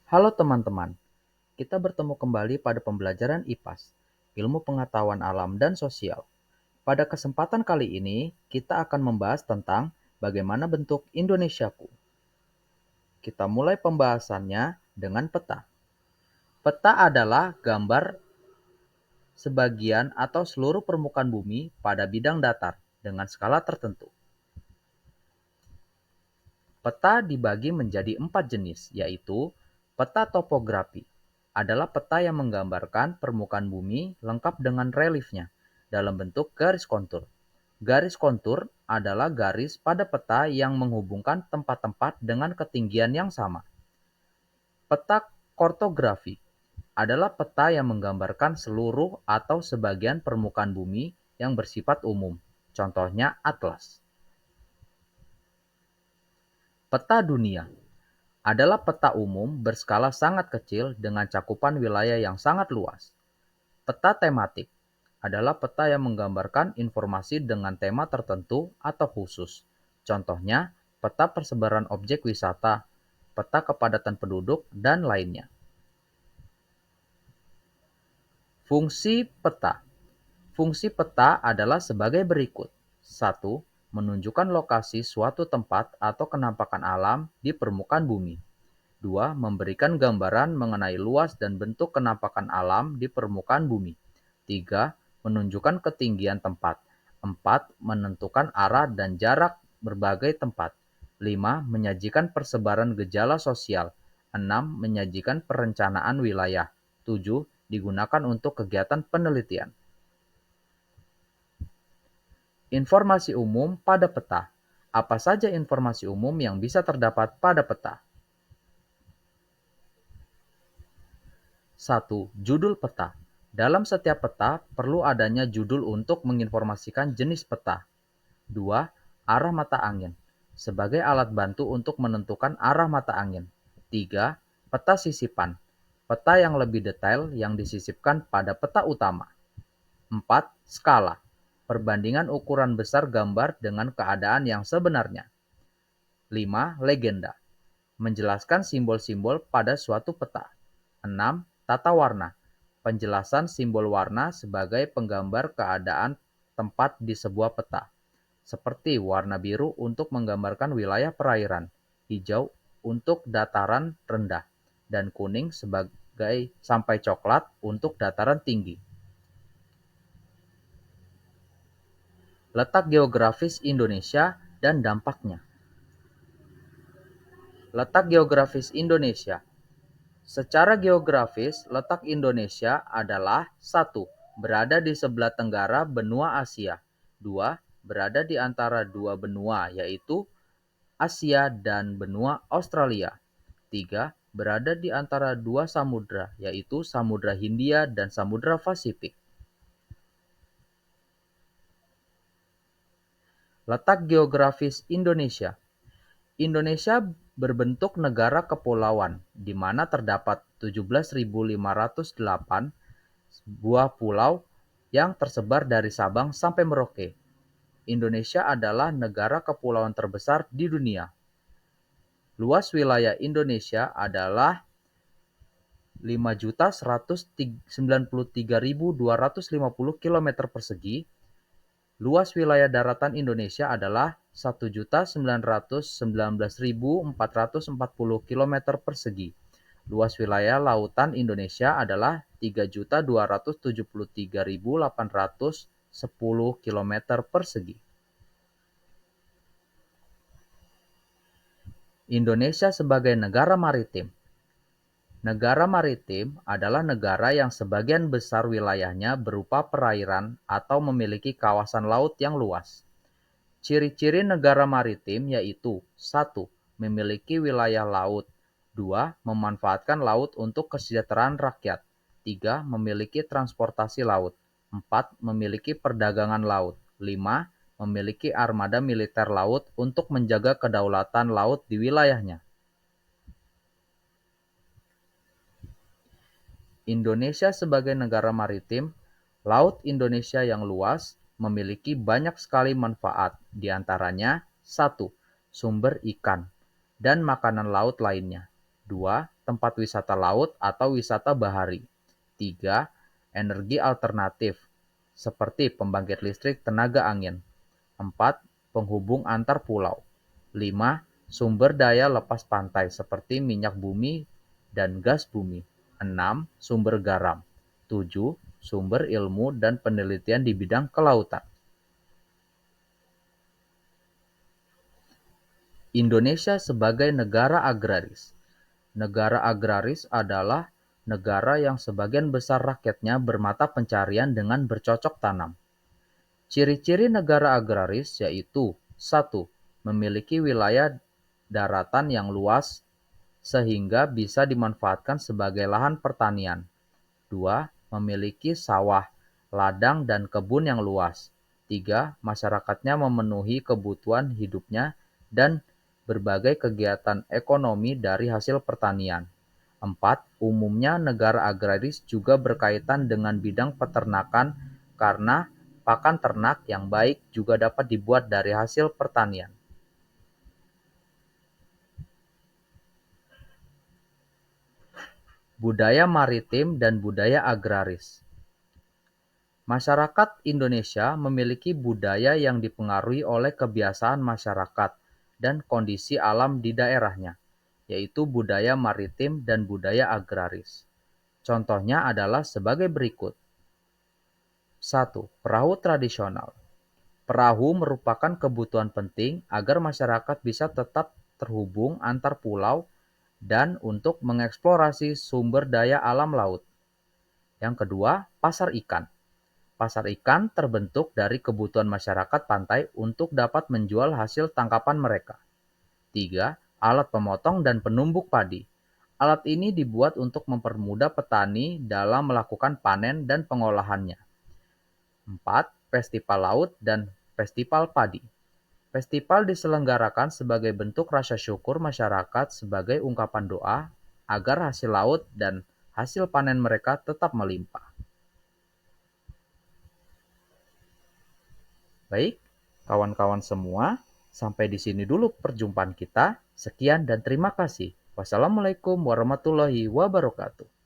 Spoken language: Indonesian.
Halo teman-teman, kita bertemu kembali pada pembelajaran IPAS, Ilmu Pengetahuan Alam dan Sosial. Pada kesempatan kali ini, kita akan membahas tentang bagaimana bentuk Indonesiaku. Kita mulai pembahasannya dengan peta. Peta adalah gambar sebagian atau seluruh permukaan bumi pada bidang datar dengan skala tertentu. Peta dibagi menjadi 4 jenis, yaitu peta topografi. Adalah peta yang menggambarkan permukaan bumi lengkap dengan reliefnya dalam bentuk garis kontur. Garis kontur adalah garis pada peta yang menghubungkan tempat-tempat dengan ketinggian yang sama. Peta kartografi adalah peta yang menggambarkan seluruh atau sebagian permukaan bumi yang bersifat umum. Contohnya atlas. Peta dunia adalah peta umum berskala sangat kecil dengan cakupan wilayah yang sangat luas. Peta tematik adalah peta yang menggambarkan informasi dengan tema tertentu atau khusus. Contohnya, peta persebaran objek wisata, peta kepadatan penduduk, dan lainnya. Fungsi peta. Fungsi peta adalah sebagai berikut. 1. Menunjukkan lokasi suatu tempat atau kenampakan alam di permukaan bumi. 2. Memberikan gambaran mengenai luas dan bentuk kenampakan alam di permukaan bumi. 3. Menunjukkan ketinggian tempat. 4. Menentukan arah dan jarak berbagai tempat. 5. Menyajikan persebaran gejala sosial. 6. Menyajikan perencanaan wilayah. 7. Digunakan untuk kegiatan penelitian. Informasi umum pada peta. Apa saja informasi umum yang bisa terdapat pada peta? 1. Judul peta. Dalam setiap peta perlu adanya judul untuk menginformasikan jenis peta. 2. Arah mata angin. Sebagai alat bantu untuk menentukan arah mata angin. 3. Peta sisipan. Peta yang lebih detail yang disisipkan pada peta utama. 4. Skala. Perbandingan ukuran besar gambar dengan keadaan yang sebenarnya. 5. Legenda. Menjelaskan simbol-simbol pada suatu peta. 6. Tata warna. Penjelasan simbol warna sebagai penggambar keadaan tempat di sebuah peta. Seperti warna biru untuk menggambarkan wilayah perairan, hijau untuk dataran rendah, dan kuning sebagai sampai coklat untuk dataran tinggi. Letak geografis Indonesia dan dampaknya. Letak geografis Indonesia. Secara geografis, letak Indonesia adalah 1. Berada di sebelah tenggara benua Asia. 2. Berada di antara dua benua, yaitu Asia dan benua Australia. 3. Berada di antara dua samudra, yaitu Samudra Hindia dan Samudra Pasifik. Letak geografis Indonesia. Indonesia berbentuk negara kepulauan, di mana terdapat 17.508 buah pulau yang tersebar dari Sabang sampai Merauke. Indonesia adalah negara kepulauan terbesar di dunia. Luas wilayah Indonesia adalah 5.193.250 km persegi. Luas wilayah daratan Indonesia adalah 1.919.440 km persegi. Luas wilayah lautan Indonesia adalah 3.273.810 km persegi. Indonesia sebagai negara maritim. Negara maritim adalah negara yang sebagian besar wilayahnya berupa perairan atau memiliki kawasan laut yang luas. Ciri-ciri negara maritim yaitu 1. Memiliki wilayah laut. 2. Memanfaatkan laut untuk kesejahteraan rakyat. 3. Memiliki transportasi laut. 4. Memiliki perdagangan laut. 5. Memiliki armada militer laut untuk menjaga kedaulatan laut di wilayahnya. Indonesia sebagai negara maritim, Laut Indonesia yang luas memiliki banyak sekali manfaat, di antaranya 1. Sumber ikan dan makanan laut lainnya. 2. tempat wisata laut atau wisata bahari. 3. Energi alternatif, seperti pembangkit listrik tenaga angin. 4. Penghubung antar pulau. 5. Sumber daya lepas pantai seperti minyak bumi dan gas bumi. 6. Sumber garam. 7. Sumber ilmu dan penelitian di bidang kelautan. Indonesia sebagai negara agraris. Negara agraris adalah negara yang sebagian besar rakyatnya bermata pencarian dengan bercocok tanam. Ciri-ciri negara agraris yaitu: 1. Memiliki wilayah daratan yang luas sehingga bisa dimanfaatkan sebagai lahan pertanian. 2. Memiliki sawah, ladang, dan kebun yang luas. 3. Masyarakatnya memenuhi kebutuhan hidupnya dan berbagai kegiatan ekonomi dari hasil pertanian. 4. Umumnya negara agraris juga berkaitan dengan bidang peternakan karena pakan ternak yang baik juga dapat dibuat dari hasil pertanian. Budaya maritim dan budaya agraris. Masyarakat Indonesia memiliki budaya yang dipengaruhi oleh kebiasaan masyarakat dan kondisi alam di daerahnya, yaitu budaya maritim dan budaya agraris. Contohnya adalah sebagai berikut. 1. Perahu tradisional. Perahu merupakan kebutuhan penting agar masyarakat bisa tetap terhubung antar pulau dan untuk mengeksplorasi sumber daya alam laut. Yang kedua, pasar ikan. Pasar ikan terbentuk dari kebutuhan masyarakat pantai untuk dapat menjual hasil tangkapan mereka. 3. Alat pemotong dan penumbuk padi. Alat ini dibuat untuk mempermudah petani dalam melakukan panen dan pengolahannya. 4. Festival laut dan festival padi. Festival diselenggarakan sebagai bentuk rasa syukur masyarakat sebagai ungkapan doa agar hasil laut dan hasil panen mereka tetap melimpah. Baik, kawan-kawan semua, sampai di sini dulu perjumpaan kita. Sekian dan terima kasih. Wassalamualaikum warahmatullahi wabarakatuh.